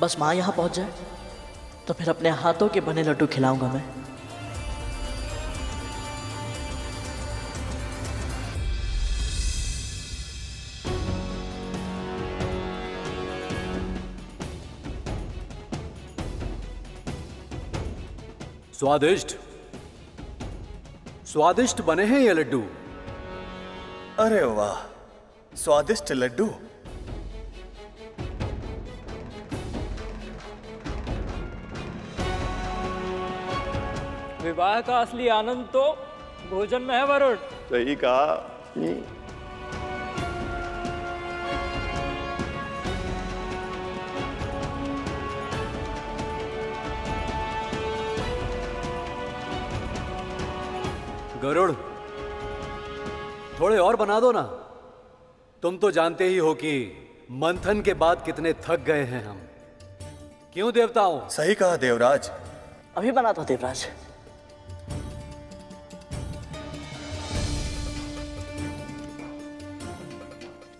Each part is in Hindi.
बस माँ यहाँ पहुँच जाए तो फिर अपने हाथों के बने लड्डू खिलाऊंगा मैं। स्वादिष्ट स्वादिष्ट बने हैं ये लड्डू। अरे वाह, स्वादिष्ट लड्डू। विवाह का असली आनंद तो भोजन में है वरुण। सही कहा। गरुड़, थोड़े और बना दो ना। तुम तो जानते ही हो कि मंथन के बाद कितने थक गए हैं हम। क्यों देवताओं? सही कहा देवराज। अभी बना दो देवराज।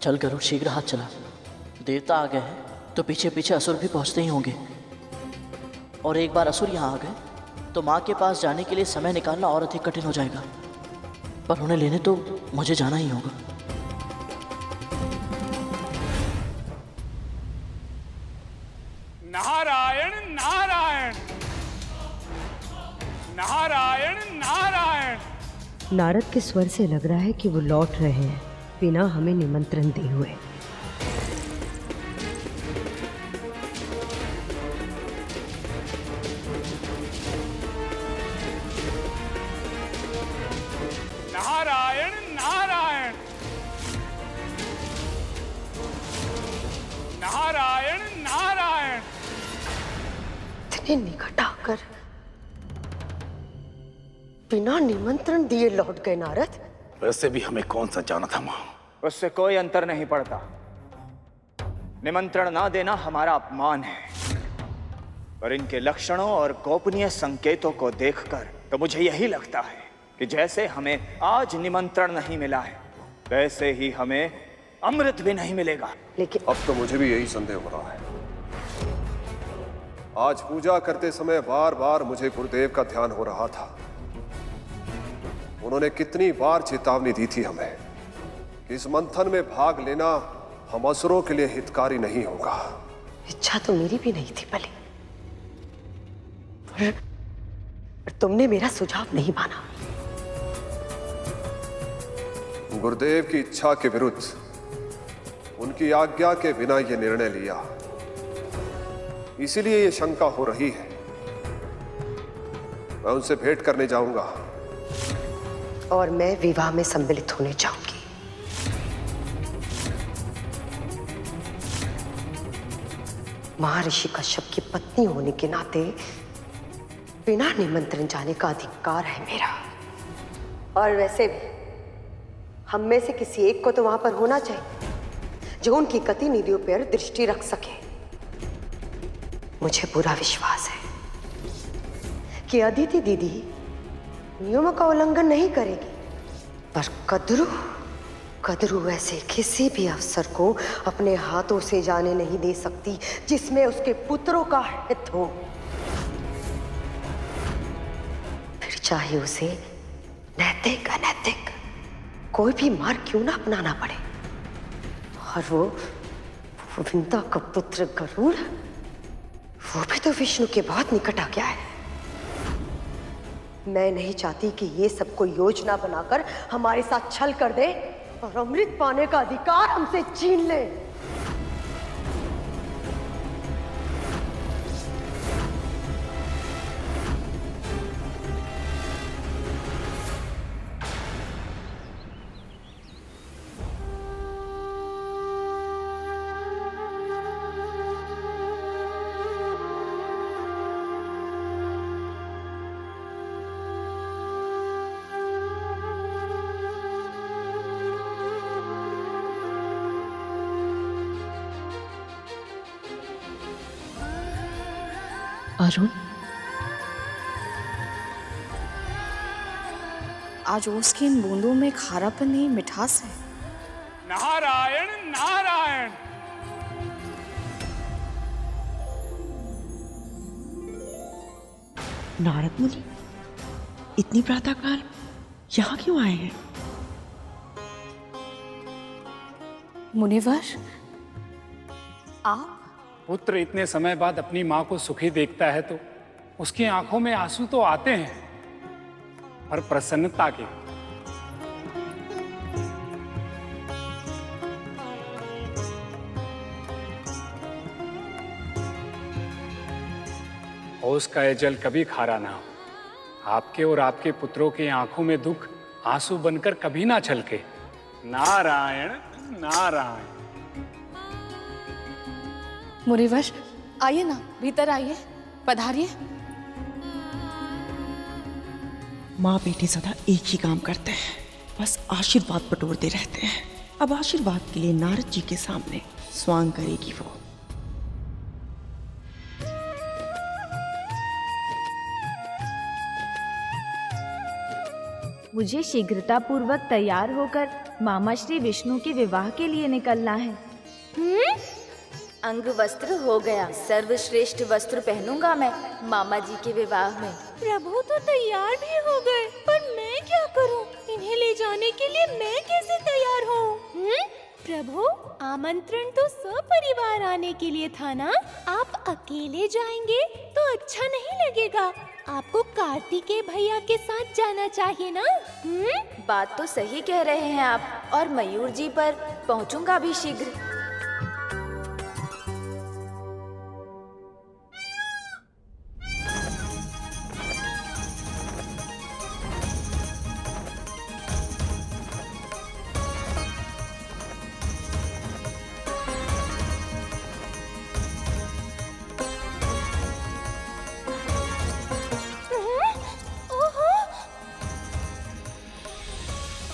चल गरुड़, शीघ्र हाथ चला। देवता आ गए हैं तो पीछे पीछे असुर भी पहुंचते ही होंगे, और एक बार असुर यहाँ आ गए तो माँ के पास जाने के लिए समय निकालना और अधिक कठिन हो जाएगा। पर उन्हें लेने तो मुझे जाना ही होगा। नारायण नारायण नारायण नारायण। नारद के स्वर से लग रहा है कि वो लौट रहे हैं बिना हमें निमंत्रण दिए हुए। नारायण नारायण नारायण नारायण। इतने निकट आकर बिना निमंत्रण दिए लौट गए नारद। वैसे भी हमें कौन सा जाना था मां? उससे कोई अंतर नहीं पड़ता। निमंत्रण ना देना हमारा अपमान है, पर इनके लक्षणों और गोपनीय संकेतों को देखकर तो मुझे यही लगता है कि जैसे हमें आज निमंत्रण नहीं मिला है, वैसे ही हमें अमृत भी नहीं मिलेगा। लेकिन अब तो मुझे भी यही संदेह हो रहा है। आज पूजा करते समय बार बार मुझे गुरुदेव का ध्यान हो रहा था। उन्होंने कितनी बार चेतावनी दी थी हमें कि इस मंथन में भाग लेना हम असुरों के लिए हितकारी नहीं होगा। इच्छा तो मेरी भी नहीं थी भले, पर तुमने मेरा सुझाव नहीं माना। गुरुदेव की इच्छा के विरुद्ध उनकी आज्ञा के बिना यह निर्णय लिया, इसीलिए ये शंका हो रही है। मैं उनसे भेंट करने जाऊंगा और मैं विवाह में सम्मिलित होने जाऊंगी। महर्षि कश्यप की पत्नी होने के नाते बिना निमंत्रण जाने का अधिकार है मेरा। और वैसे भी हम में से किसी एक को तो वहां पर होना चाहिए जो उनकी गतिविधियों पर दृष्टि रख सके। मुझे पूरा विश्वास है कि अदिति दीदी नियमों का उल्लंघन नहीं करेगी, पर कदरू ऐसे किसी भी अवसर को अपने हाथों से जाने नहीं दे सकती जिसमें उसके पुत्रों का हित हो, फिर चाहे उसे नैतिक अनैतिक कोई भी मार्ग क्यों ना अपनाना पड़े। और वो विंता का पुत्र गरुड़, वो भी तो विष्णु के बहुत निकट आ गया है। मैं नहीं चाहती कि ये सब कोई योजना बनाकर हमारे साथ छल कर दे और अमृत पाने का अधिकार हमसे छीन ले। अरुण, आज ओस की इन बूंदों में खारापन नहीं, मिठास है। नारायण नारायण नारद मुनि इतनी प्रातःकाल यहाँ क्यों आए हैं? मुनिवर, आप? पुत्र इतने समय बाद अपनी माँ को सुखी देखता है तो उसकी आंखों में आंसू तो आते हैं, पर प्रसन्नता के। होश का ये जल कभी खारा ना हो। आपके और आपके पुत्रों की आंखों में दुख आंसू बनकर कभी ना छलके। नारायण नारायण। मुनिवर, आइए ना, भीतर आइए, पधारिए। माँ बेटे सदा एक ही काम करते हैं, बस आशीर्वाद बटोरते रहते हैं। अब आशीर्वाद के लिए नारद जी के सामने स्वांग करेगी वो। मुझे शीघ्रतापूर्वक तैयार होकर मामा श्री विष्णु के विवाह के लिए निकलना है। अंग वस्त्र हो गया, सर्वश्रेष्ठ वस्त्र पहनूंगा मैं मामा जी के विवाह में। प्रभु तो तैयार भी हो गए, पर मैं क्या करूं? इन्हें ले जाने के लिए मैं कैसे तैयार हूं? प्रभु, आमंत्रण तो सपरिवार आने के लिए था ना? आप अकेले जाएंगे तो अच्छा नहीं लगेगा। आपको कार्तिकेय भैया के साथ जाना चाहिए ना? बात तो सही कह रहे हैं आप, और मयूर जी पर पहुंचूंगा भी शीघ्र।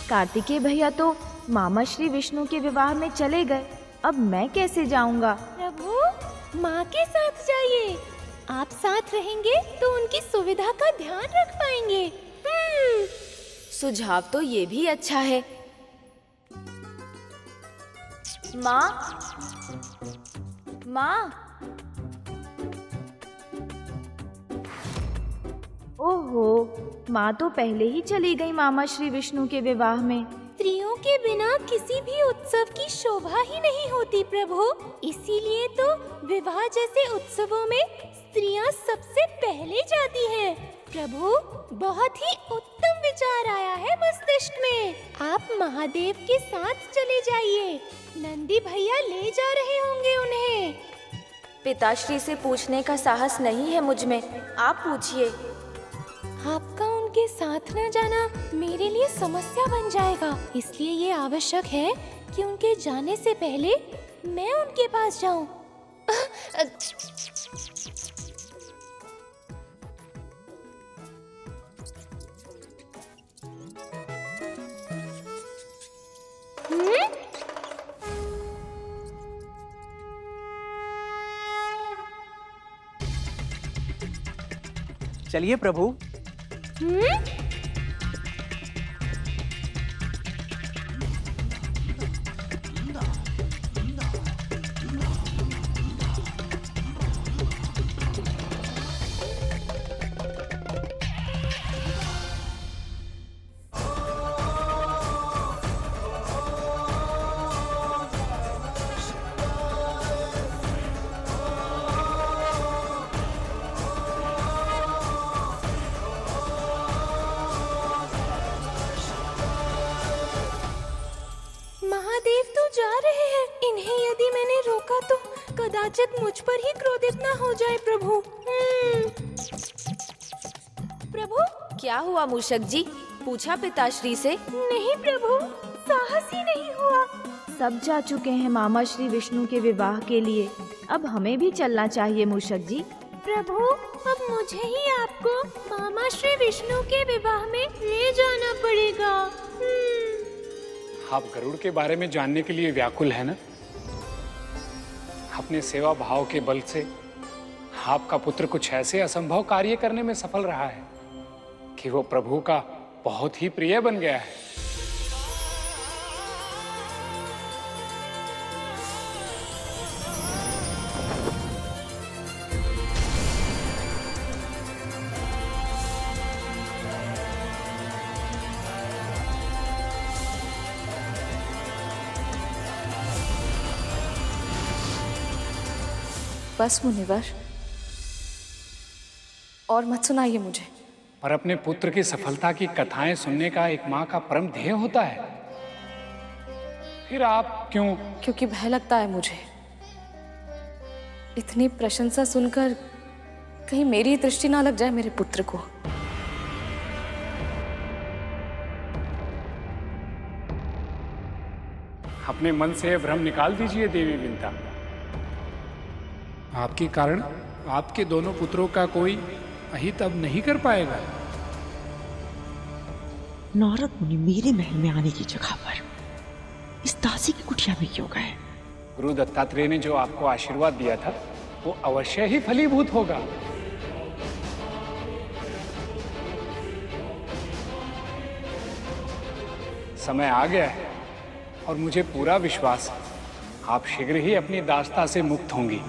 कार्तिकेय भैया तो मामा श्री विष्णु के विवाह में चले गए, अब मैं कैसे जाऊंगा? प्रभु, माँ के साथ जाइए। आप साथ रहेंगे तो उनकी सुविधा का ध्यान रख पाएंगे। सुझाव तो ये भी अच्छा है। माँ, माँ। ओहो, माँ तो पहले ही चली गई मामा श्री विष्णु के विवाह में। स्त्रियों के बिना किसी भी उत्सव की शोभा ही नहीं होती प्रभु। इसीलिए तो विवाह जैसे उत्सवों में स्त्रियां सबसे पहले जाती हैं। प्रभु, बहुत ही उत्तम विचार आया है मस्तिष्क में। आप महादेव के साथ चले जाइए, नंदी भैया ले जा रहे होंगे उन्हें। पिताश्री से पूछने का साहस नहीं है मुझ में, आप पूछिए। आपका उनके साथ न जाना मेरे लिए समस्या बन जाएगा, इसलिए ये आवश्यक है कि उनके जाने से पहले मैं उनके पास जाऊं। चलिए प्रभु। महादेव तो जा रहे हैं, इन्हें यदि मैंने रोका तो कदाचित मुझ पर ही क्रोधित न हो जाए प्रभु। प्रभु, क्या हुआ मूषक जी? पूछा पिताश्री से? नहीं प्रभु, साहस ही नहीं हुआ। सब जा चुके हैं मामा श्री विष्णु के विवाह के लिए, अब हमें भी चलना चाहिए मूषक जी। प्रभु, अब मुझे ही आपको मामा श्री विष्णु के विवाह में ले जाना पड़ेगा। आप गरुड़ के बारे में जानने के लिए व्याकुल है ना? अपने सेवा भाव के बल से आपका पुत्र कुछ ऐसे असंभव कार्य करने में सफल रहा है कि वो प्रभु का बहुत ही प्रिय बन गया है। बस मुनिवर, और मत सुनाइए मुझे। पर अपने पुत्र की सफलता की कथाएं सुनने का एक माँ का परम ध्येय होता है। फिर आप क्यों? क्योंकि भय लगता है मुझे, इतनी प्रशंसा सुनकर कहीं मेरी दृष्टि ना लग जाए मेरे पुत्र को। अपने मन से भ्रम निकाल दीजिए देवी विंता। आपके कारण आपके दोनों पुत्रों का कोई अहित अब नहीं कर पाएगा। नारद मुनि मेरे महल में आने की जगह पर इस दासी की कुटिया में क्यों गए? गुरु दत्तात्रेय ने जो आपको आशीर्वाद दिया था वो अवश्य ही फलीभूत होगा। समय आ गया है और मुझे पूरा विश्वास है आप शीघ्र ही अपनी दास्ता से मुक्त होंगी।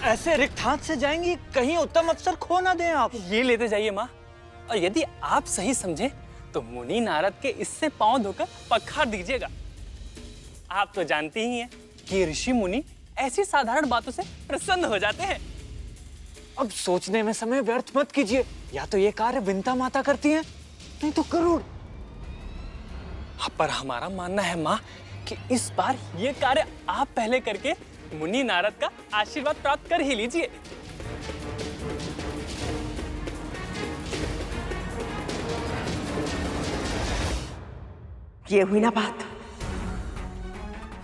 ऐसे रिक्त हाथ से जाएंगी, कहीं उत्तम अवसर खो ना दें आप। ये लेते जाइए माँ, और यदि आप सही समझे तो मुनि नारद के इससे पांव धोकर पखार दीजिएगा। आप तो जानती ही हैं कि ऋषि मुनि ऐसी साधारण बातों से प्रसन्न हो जाते हैं। अब सोचने में समय व्यर्थ मत कीजिए, या तो ये कार्य विंता माता करती हैं, नहीं तो गरुड़। पर हमारा मानना है माँ कि इस बार ये कार्य आप पहले करके मुनि नारद का आशीर्वाद प्राप्त कर ही लीजिए। ये हुई ना बात।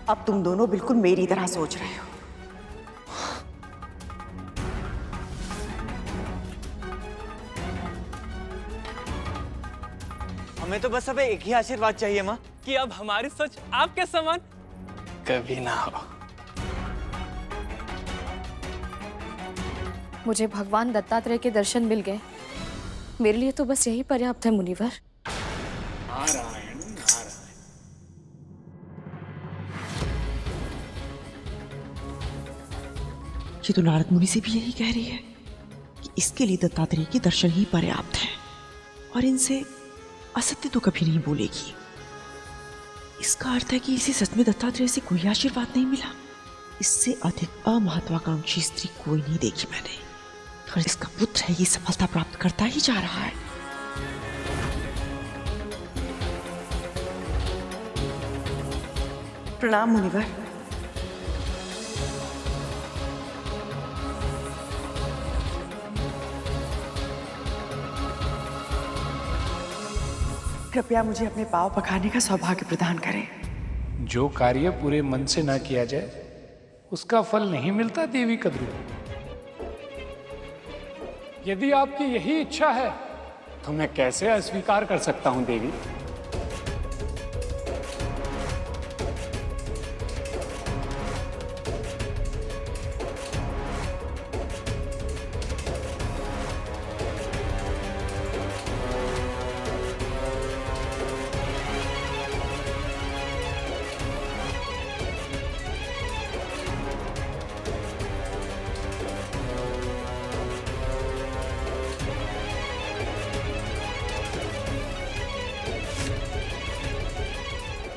अब तुम दोनों बिल्कुल मेरी तरह सोच रहे हो। हमें तो बस अब एक ही आशीर्वाद चाहिए माँ, कि अब हमारी सोच आपके समान कभी ना हो। मुझे भगवान दत्तात्रेय के दर्शन मिल गए, मेरे लिए तो बस यही पर्याप्त है मुनिवर। नारायण नारायण। ये तो नारद मुनि से भी यही कह रही है कि इसके लिए दत्तात्रेय के दर्शन ही पर्याप्त है और इनसे असत्य तो कभी नहीं बोलेगी। इसका अर्थ है कि इसे सच में दत्तात्रेय से कोई आशीर्वाद नहीं मिला। इससे अधिक अमहत्वाकांक्षी स्त्री कोई नहीं देखी मैंने, और इसका पुत्र है ये सफलता प्राप्त करता ही जा रहा है। प्रणाम मुनिवर। कृपया मुझे अपने पांव पखारने का सौभाग्य प्रदान करें। जो कार्य पूरे मन से ना किया जाए उसका फल नहीं मिलता देवी कद्रू। यदि आपकी यही इच्छा है तो मैं कैसे अस्वीकार कर सकता हूं देवी।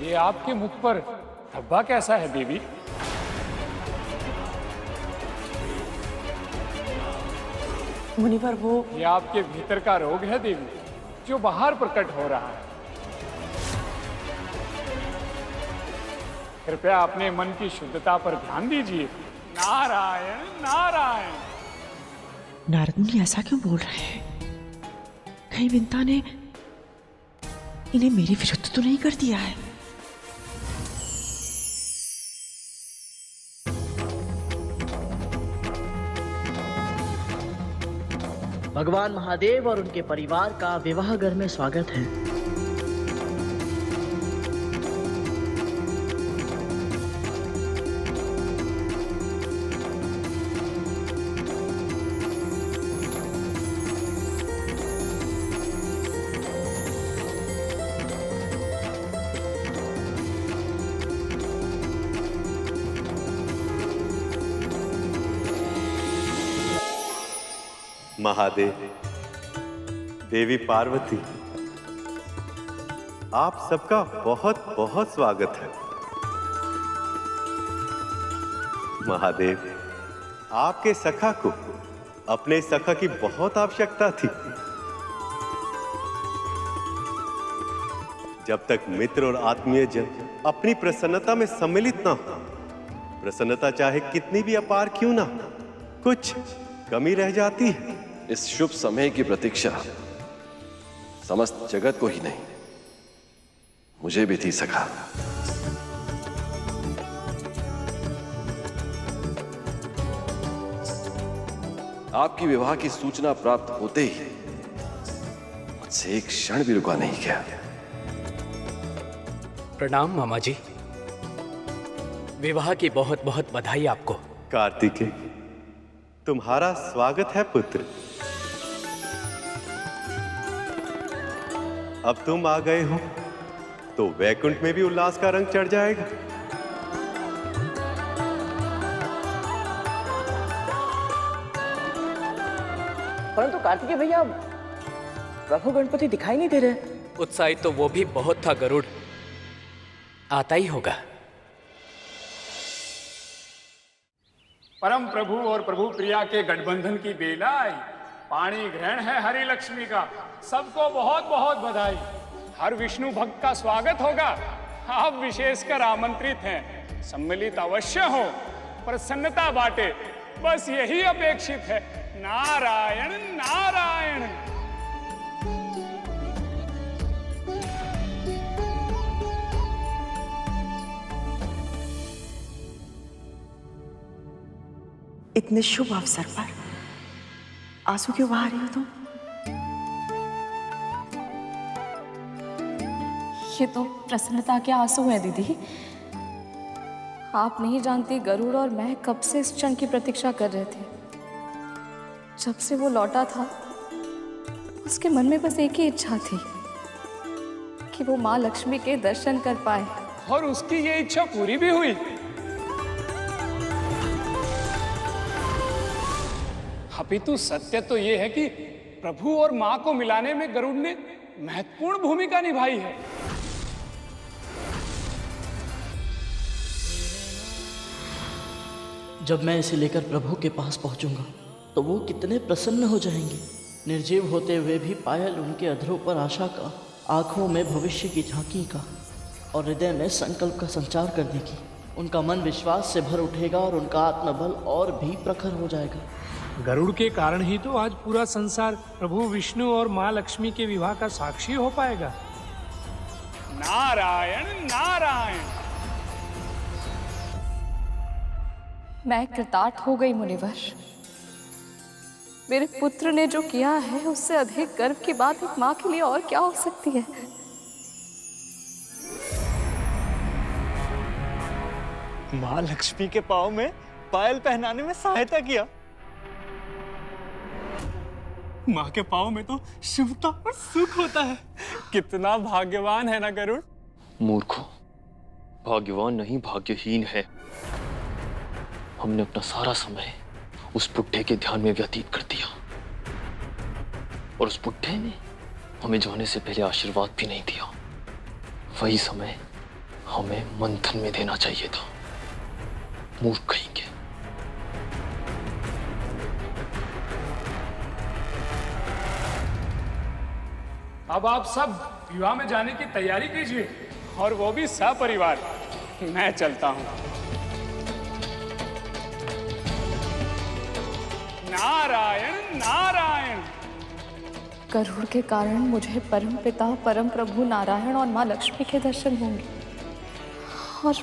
ये आपके मुख पर धब्बा कैसा है देवी? मुनिवर वो ये आपके भीतर का रोग है देवी, जो बाहर प्रकट हो रहा है। कृपया अपने मन की शुद्धता पर ध्यान दीजिए। नारायण नारायण। नारद मुनि ऐसा क्यों बोल रहे हैं? कहीं विंता ने इन्हें मेरे विरुद्ध तो नहीं कर दिया है? भगवान महादेव और उनके परिवार का विवाह घर में स्वागत है। महादेव, देवी पार्वती, आप सबका बहुत बहुत स्वागत है। महादेव, आपके सखा को अपने सखा की बहुत आवश्यकता थी। जब तक मित्र और आत्मीय जन अपनी प्रसन्नता में सम्मिलित ना हो, प्रसन्नता चाहे कितनी भी अपार क्यों ना, कुछ कमी रह जाती है। इस शुभ समय की प्रतीक्षा समस्त जगत को ही नहीं, मुझे भी थी सखा। आपकी विवाह की सूचना प्राप्त होते ही मुझसे एक क्षण भी रुका नहीं गया। प्रणाम मामा जी, विवाह की बहुत बहुत बधाई आपको। कार्तिकेय, तुम्हारा स्वागत है पुत्र। अब तुम आ गए हो तो वैकुंठ में भी उल्लास का रंग चढ़ जाएगा। परंतु कार्तिकेय भैया, प्रभु गणपति दिखाई नहीं दे रहे। उत्साहित तो वो भी बहुत था गरुड़, आता ही होगा। परम प्रभु और प्रभु प्रिया के गठबंधन की बेला आई। पाणी ग्रहण है हरि लक्ष्मी का, सबको बहुत बहुत बधाई। हर विष्णु भक्त का स्वागत होगा। आप विशेषकर आमंत्रित हैं, सम्मिलित अवश्य हो, प्रसन्नता बांटे, बस यही अपेक्षित है। नारायण नारायण। इतने शुभ अवसर पर आंसू क्यों बहा रही हो तुम? ये तो प्रसन्नता के आंसू हैं दीदी। आप नहीं जानती, गरुड़ और मैं कब से इस क्षण की प्रतीक्षा कर रहे थे। जब से वो लौटा था, उसके मन में बस एक ही इच्छा थी कि वो माँ लक्ष्मी के दर्शन कर पाए। और उसकी ये इच्छा पूरी भी हुई। अपितु सत्य तो ये है कि प्रभु और मां को मिलाने में गरुड़ ने महत्वपूर्ण भूमिका निभाई है। जब मैं इसे लेकर प्रभु के पास पहुंचूंगा तो वो कितने प्रसन्न हो जाएंगे। निर्जीव होते हुए भी पायल उनके अधरों पर आशा का, आंखों में भविष्य की झांकी का और हृदय में संकल्प का संचार कर देगी। उनका मन विश्वास से भर उठेगा और उनका आत्मबल और भी प्रखर हो जाएगा। गरुड़ के कारण ही तो आज पूरा संसार प्रभु विष्णु और माँ लक्ष्मी के विवाह का साक्षी हो पाएगा। नारायण नारायण। मैं कृतार्थ हो गई मुनिवर। मेरे पुत्र ने जो किया है उससे अधिक गर्व की बात एक माँ के लिए और क्या हो सकती है। माँ लक्ष्मी के पाँव में पायल पहनाने में सहायता किया। माँ के पाँव में तो शुभता और सुख होता है। कितना भाग्यवान है ना गरुड़। मूर्खों, भाग्यवान नहीं भाग्यहीन है। हमने अपना सारा समय उस बुढ़े के ध्यान में व्यतीत कर दिया और उस बुढ़े ने हमें जाने से पहले आशीर्वाद भी नहीं दिया। वही समय हमें मंथन में देना चाहिए था। मूर्ख कहेंगे। अब आप सब विवाह में जाने की तैयारी कीजिए, और वो भी सपरिवार। मैं चलता हूं। नारायण नारायण। गरुड़ के कारण मुझे परम पिता, परम प्रभु नारायण और माँ लक्ष्मी के दर्शन होंगे और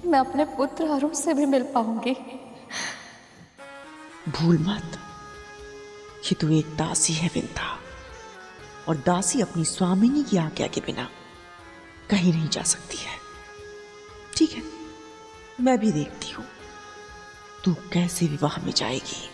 मैं अपने पुत्र अरुण से भी मिल पाऊंगी। भूल मत, ये तू एक दासी है विंता, और दासी अपनी स्वामिनी की आज्ञा के बिना कहीं नहीं जा सकती है। ठीक है, मैं भी देखती हूं तू कैसे विवाह में जाएगी।